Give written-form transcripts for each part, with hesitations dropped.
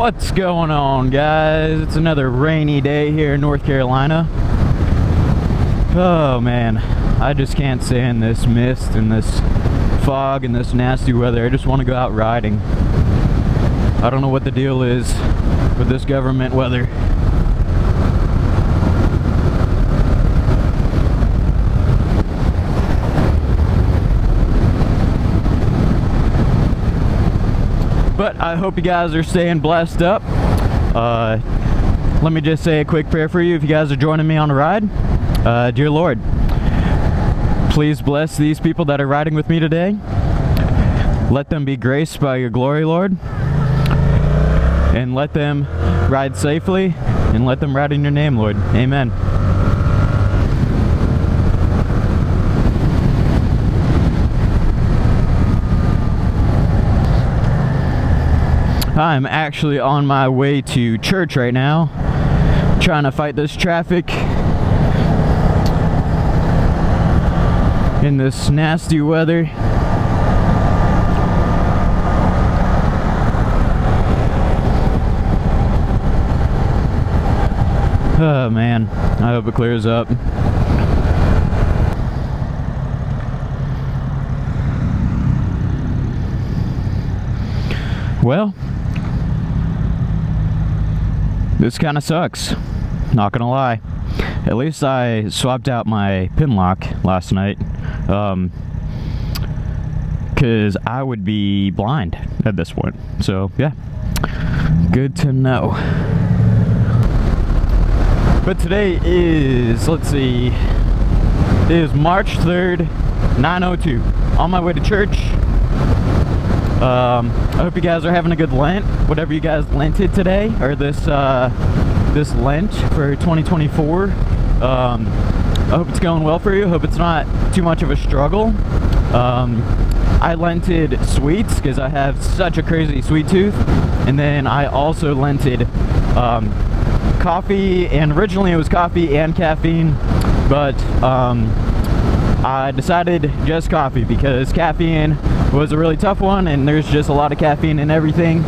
What's going on, guys? It's another rainy day here in North Carolina. Oh man, I just can't stand this mist and this fog and this nasty weather. I just want to go out riding. I don't know what the deal is with this government weather. But I hope you guys are staying blessed up. Let me just say a quick prayer for you if you guys are joining me on a ride. Dear Lord, please bless these people that are riding with me today. Let them be graced by your glory, Lord. And let them ride safely, and let them ride in your name, Lord. Amen. I'm actually on my way to church right now, trying to fight this traffic in this nasty weather. Oh man, I hope it clears up. Well, this kind of sucks, not gonna lie. At least I swapped out my pin lock last night, because I would be blind at this point. So yeah, good to know. But today is, let's see, it is March 3rd, 9:02. On my way to church. I hope you guys are having a good Lent, whatever you guys Lented today, or this Lent for 2024. I hope it's going well for you. Hope it's not too much of a struggle. I Lented sweets because I have such a crazy sweet tooth, and then I also Lented coffee, and originally it was coffee and caffeine, but I decided just coffee because caffeine was a really tough one, and there's just a lot of caffeine in everything.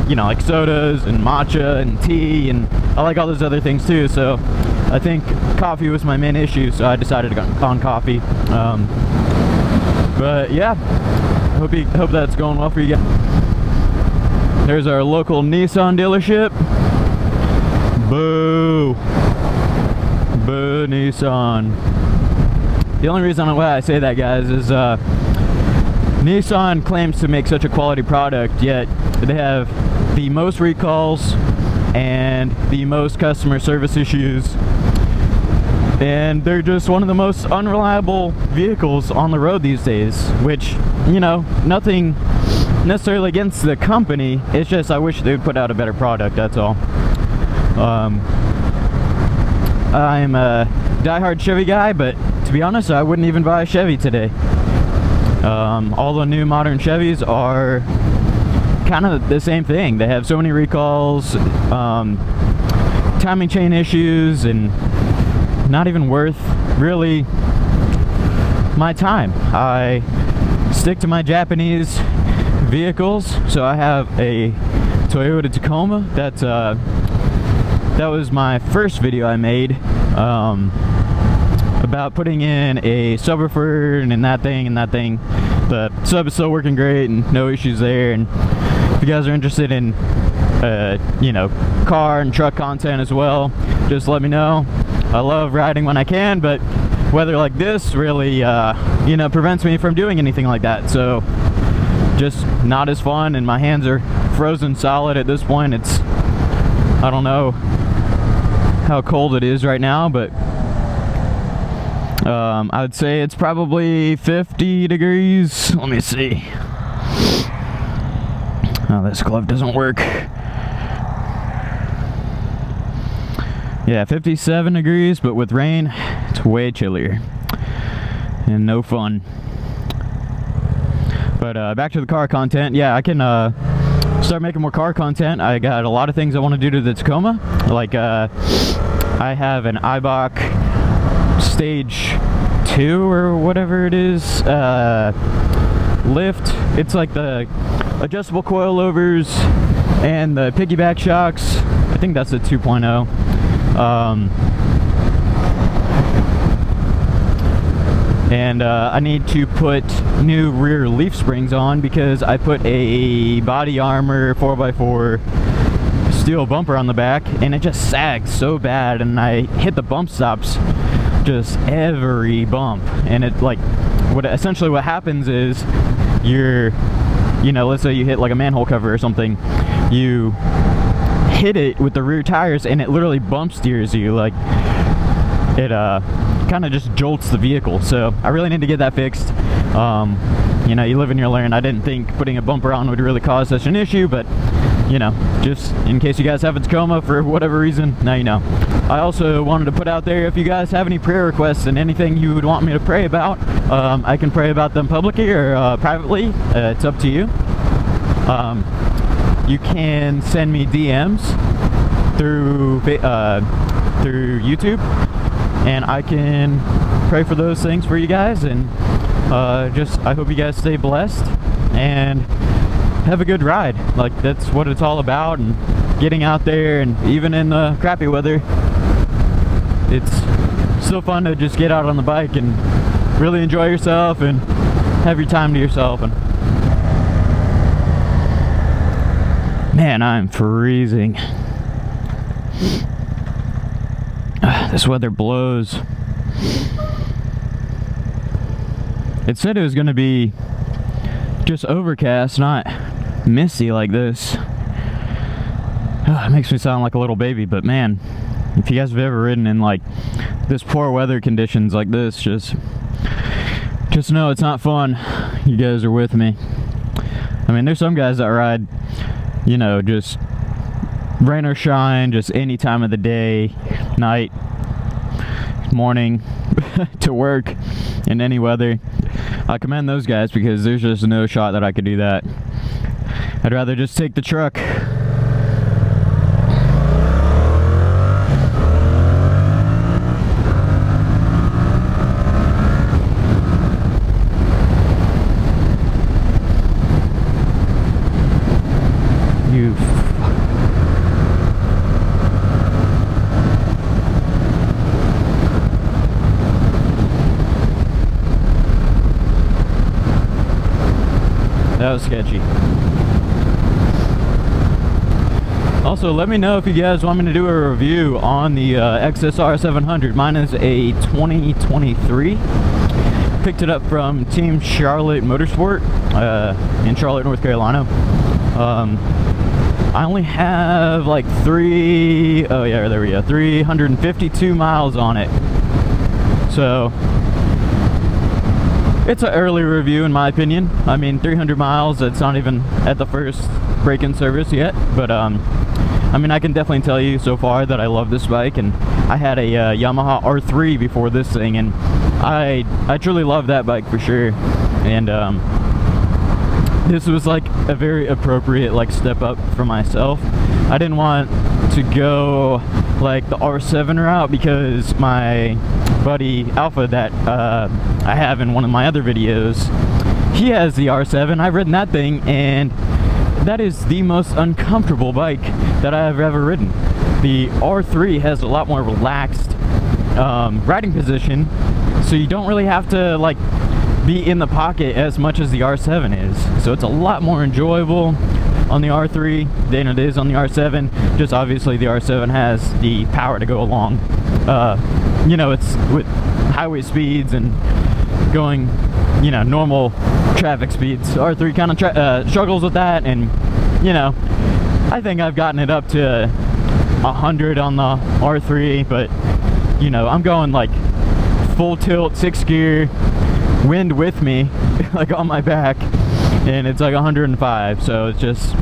You know, like sodas and matcha and tea, and I like all those other things too, so I think coffee was my main issue, so I decided to go on coffee. But yeah, hope that's going well for you guys. There's our local Nissan dealership. Boo! Boo Nissan. The only reason why I say that, guys, is Nissan claims to make such a quality product, yet they have the most recalls and the most customer service issues, and they're just one of the most unreliable vehicles on the road these days, which, you know, nothing necessarily against the company, it's just I wish they would put out a better product, that's all. I'm a diehard Chevy guy, but to be honest, I wouldn't even buy a Chevy today. All the new modern Chevys are kind of the same thing. They have so many recalls, timing chain issues, and not even worth really my time. I stick to my Japanese vehicles, so I have a Toyota Tacoma. That was my first video I made, about putting in a subwoofer and that thing. The sub is still working great and no issues there. And if you guys are interested in you know, car and truck content as well, just let me know. I love riding when I can, but weather like this really you know, prevents me from doing anything like that, so just not as fun, and my hands are frozen solid at this point. It's, I don't know how cold it is right now, but I would say it's probably 50 degrees. Let me see. Oh, this glove doesn't work. Yeah, 57 degrees, but with rain, it's way chillier and no fun. But back to the car content. Yeah, I can start making more car content. I got a lot of things I want to do to the Tacoma. Like, I have an Eibach Stage 2 or whatever it is lift. It's like the adjustable coilovers and the piggyback shocks, I think that's a 2.0. And I need to put new rear leaf springs on because I put a body armor 4x4 steel bumper on the back and it just sags so bad, and I hit the bump stops just every bump, and it like essentially what happens is let's say you hit like a manhole cover or something, you hit it with the rear tires and it literally bump steers you, like it kind of just jolts the vehicle. So I really need to get that fixed. You live and you learn. I didn't think putting a bumper on would really cause such an issue, but just in case you guys have a Tacoma for whatever reason, now you know. I also wanted to put out there, if you guys have any prayer requests and anything you would want me to pray about, I can pray about them publicly or privately. It's up to you. You can send me DMs through YouTube, and I can pray for those things for you guys. And I hope you guys stay blessed and have a good ride. Like, that's what it's all about, and getting out there, and even in crappy weather, it's still fun to just get out on the bike and really enjoy yourself and have your time to yourself. And man, I'm freezing. This weather blows. It said it was going to be just overcast, not misty like this. It makes me sound like a little baby, but man, if you guys have ever ridden in like this poor weather conditions like this, just know it's not fun. You guys are with me. I mean, there's some guys that ride, just rain or shine, just any time of the day, night, morning, to work, in any weather. I commend those guys because there's just no shot that I could do that. I'd rather just take the truck. That was sketchy. Also, let me know if you guys want me to do a review on the XSR700. Mine is a 2023. Picked it up from Team Charlotte Motorsport in Charlotte, North Carolina. I only have like 352 miles on it. So it's an early review in my opinion. I mean, 300 miles, it's not even at the first break-in service yet, but I mean, I can definitely tell you so far that I love this bike, and I had a Yamaha R3 before this thing, and I truly love that bike for sure. And this was like a very appropriate like step up for myself. I didn't want to go like the R7 route because my buddy Alpha that I have in one of my other videos, he has the R7. I've ridden that thing, and that is the most uncomfortable bike that I've ever ridden. The R3 has a lot more relaxed riding position, so you don't really have to like be in the pocket as much as the R7 is. So it's a lot more enjoyable on the R3 than it is on the R7. Just obviously the R7 has the power to go along. It's with highway speeds and going, normal traffic speeds. R3 kind of struggles with that, and I think I've gotten it up to 100 on the R3, but I'm going like full tilt, 6 gear, wind with me, like on my back, and it's like 105. So it's just,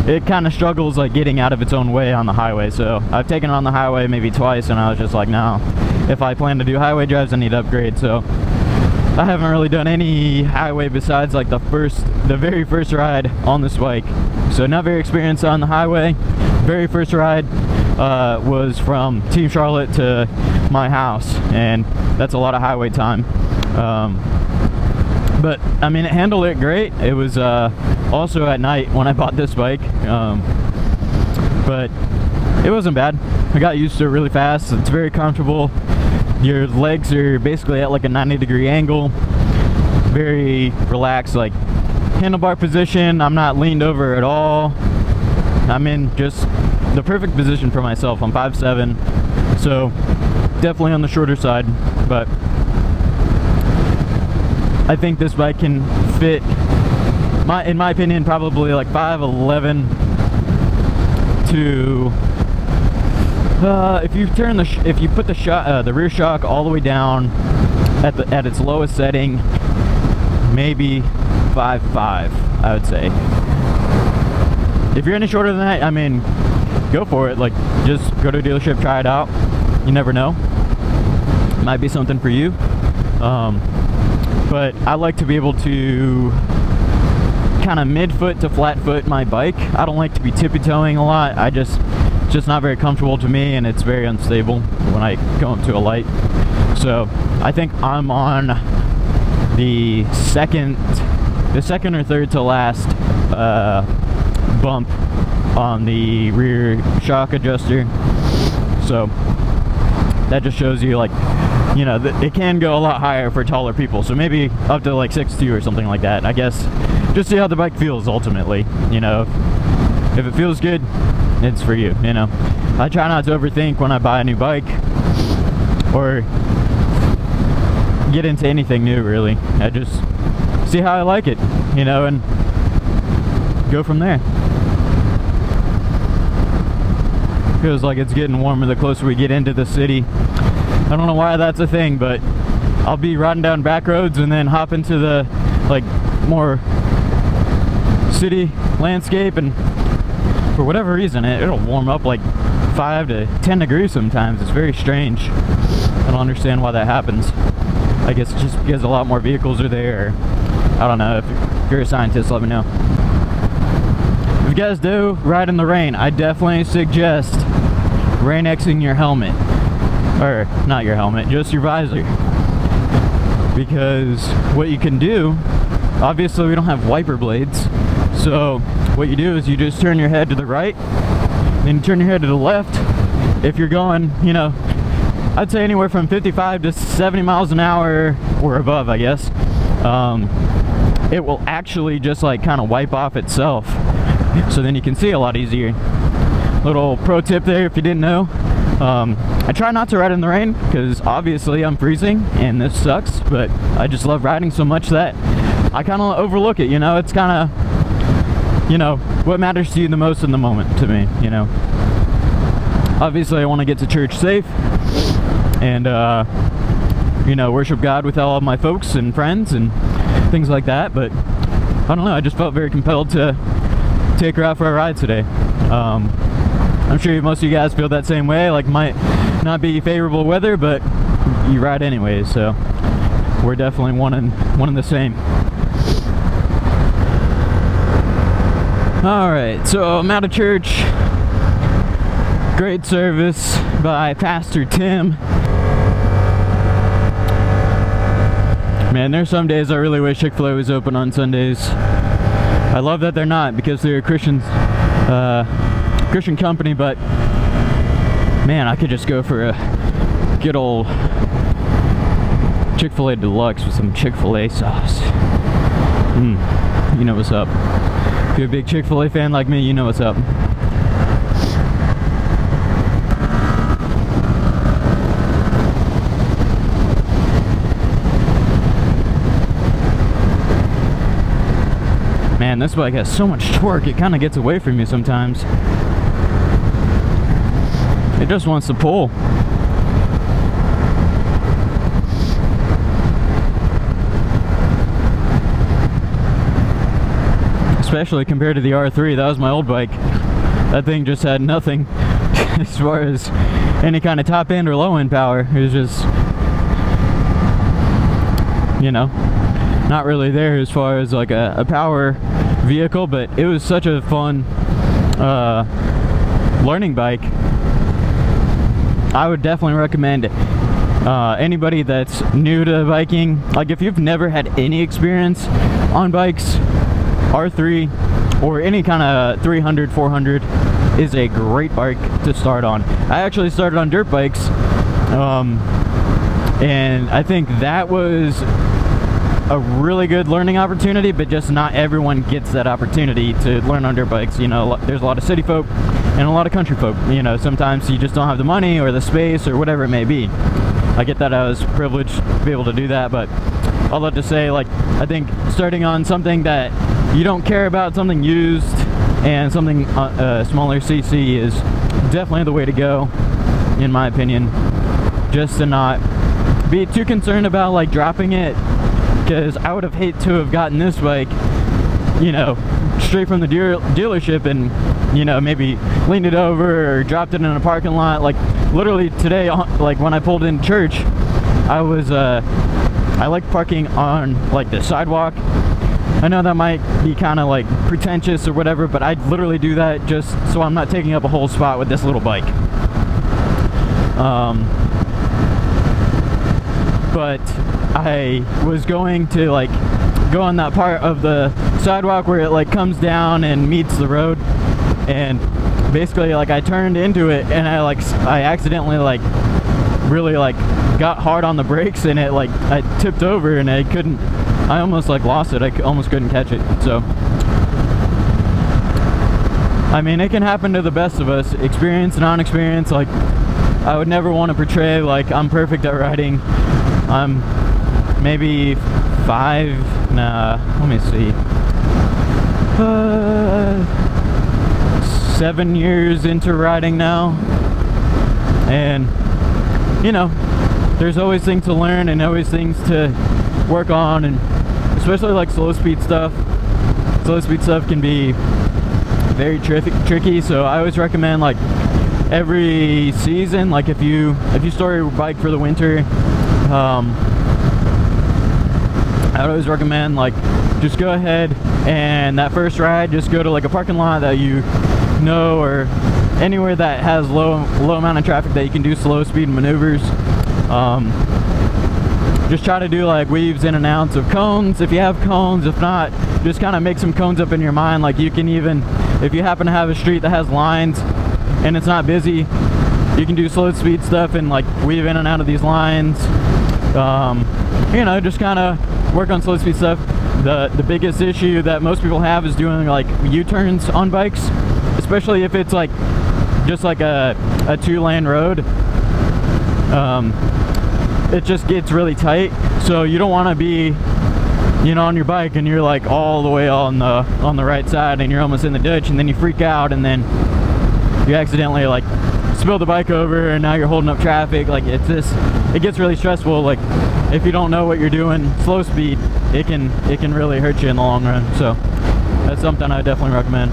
it kind of struggles like getting out of its own way on the highway. So I've taken it on the highway maybe twice, and I was just like, no, if I plan to do highway drives, I need to upgrade. So I haven't really done any highway besides like the very first ride on this bike. So not very experienced on the highway. Very first ride was from Team Charlotte to my house, and that's a lot of highway time. But I mean, it handled it great. It was also at night when I bought this bike, but it wasn't bad. I got used to it really fast. It's very comfortable. Your legs are basically at like a 90-degree angle, very relaxed, like handlebar position. I'm not leaned over at all. I'm in just the perfect position for myself. I'm 5'7", so definitely on the shorter side, but I think this bike can fit, in my opinion, probably like 5'11" to if you put the rear shock all the way down at its lowest setting, maybe 5'5", I would say. If you're any shorter than that, I mean, go for it. Like, just go to a dealership, try it out. You never know. Might be something for you. But I like to be able to kind of mid-foot to flat-foot my bike. I don't like to be tippy-toeing a lot. It's just not very comfortable to me, and it's very unstable when I go up to a light. So I think I'm on the second or third to last bump on the rear shock adjuster. So that just shows you, like, you know, it can go a lot higher for taller people, so maybe up to like 6'2" or something like that. I guess just see how the bike feels ultimately. You know, if it feels good, it's for you. You know, I try not to overthink when I buy a new bike or get into anything new, really. I just see how I like it, you know, and go from there. Feels like it's getting warmer the closer we get into the city. I don't know why that's a thing, but I'll be riding down back roads and then hop into the, like, more city landscape, and for whatever reason it'll warm up like 5 to 10 degrees sometimes. It's very strange. I don't understand why that happens. I guess it's just because a lot more vehicles are there, or I don't know. If you're a scientist, let me know. If you guys do ride in the rain, I definitely suggest rain-Xing your helmet. Or not your helmet, just your visor. Because what you can do, obviously we don't have wiper blades, so what you do is you just turn your head to the right, then you turn your head to the left. If you're going, you know, I'd say anywhere from 55 to 70 miles an hour or above, I guess, it will actually just like kind of wipe off itself, so then you can see a lot easier. Little pro tip there if you didn't know. I try not to ride in the rain because obviously I'm freezing and this sucks, but I just love riding so much that I kind of overlook it, you know. It's kind of, you know, what matters to you the most in the moment to me, you know. Obviously I want to get to church safe and you know, worship God with all of my folks and friends and things like that, but I don't know, I just felt very compelled to take her out for a ride today. I'm sure most of you guys feel that same way. Like, might not be favorable weather, but you ride anyways, so we're definitely one and the same. Alright, so I'm out of church. Great service by Pastor Tim. Man, there's some days I really wish Chick-fil-A was open on Sundays. I love that they're not, because they're a Christian company, but man, I could just go for a good old Chick-fil-A Deluxe with some Chick-fil-A sauce. You know what's up. If you're a big Chick-fil-A fan like me, you know what's up. Man, this bike has so much torque, it kind of gets away from you sometimes. It just wants to pull. Especially compared to the R3, that was my old bike. That thing just had nothing as far as any kind of top end or low end power. It was just, you know, not really there as far as like a power vehicle, but it was such a fun learning bike. I would definitely recommend Anybody that's new to biking, like if you've never had any experience on bikes, R3 or any kind of 300, 400 is a great bike to start on. I actually started on dirt bikes, and I think that was a really good learning opportunity, but just not everyone gets that opportunity to learn on dirt bikes. You know, there's a lot of city folk and a lot of country folk. You know, sometimes you just don't have the money or the space or whatever it may be. I get that I was privileged to be able to do that, but I'd love to say, like, I think starting on something that you don't care about, something used and something smaller CC is definitely the way to go, in my opinion. Just to not be too concerned about like dropping it, because I would have hated to have gotten this bike, you know, straight from the dealership and, you know, maybe leaned it over or dropped it in a parking lot. Like literally today, like when I pulled in church, I like parking on like the sidewalk. I know that might be kind of like pretentious or whatever, but I literally do that just so I'm not taking up a whole spot with this little bike. But I was going to like go on that part of the sidewalk where it like comes down and meets the road, and basically like I turned into it and I accidentally like really like got hard on the brakes, and it like I tipped over and I almost like lost it. I almost couldn't catch it. So I mean, it can happen to the best of us, experience, non-experience. Like I would never want to portray like I'm perfect at riding. I'm maybe 7 years into riding now, and you know, there's always things to learn and always things to work on, and especially like slow speed stuff can be very tricky. So I always recommend like every season, like if you store your bike for the winter, I would always recommend like just go ahead and that first ride, just go to like a parking lot that you know, or anywhere that has low amount of traffic that you can do slow speed maneuvers. Just try to do like weaves in and outs of cones if you have cones. If not, just kind of make some cones up in your mind. Like you can even, if you happen to have a street that has lines and it's not busy, you can do slow speed stuff and like weave in and out of these lines. You know, just kind of work on slow speed stuff. The biggest issue that most people have is doing like U-turns on bikes, especially if it's like just like a 2-lane road. It just gets really tight, so you don't want to be, you know, on your bike and you're like all the way on the right side and you're almost in the ditch, and then you freak out and then you accidentally like spill the bike over and now you're holding up traffic. Like it gets really stressful. Like if you don't know what you're doing slow speed, it can really hurt you in the long run. So that's something I definitely recommend.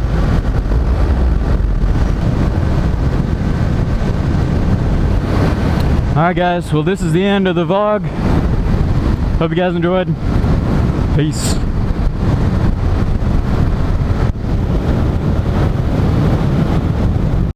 Alright guys, well this is the end of the vlog. Hope you guys enjoyed. Peace.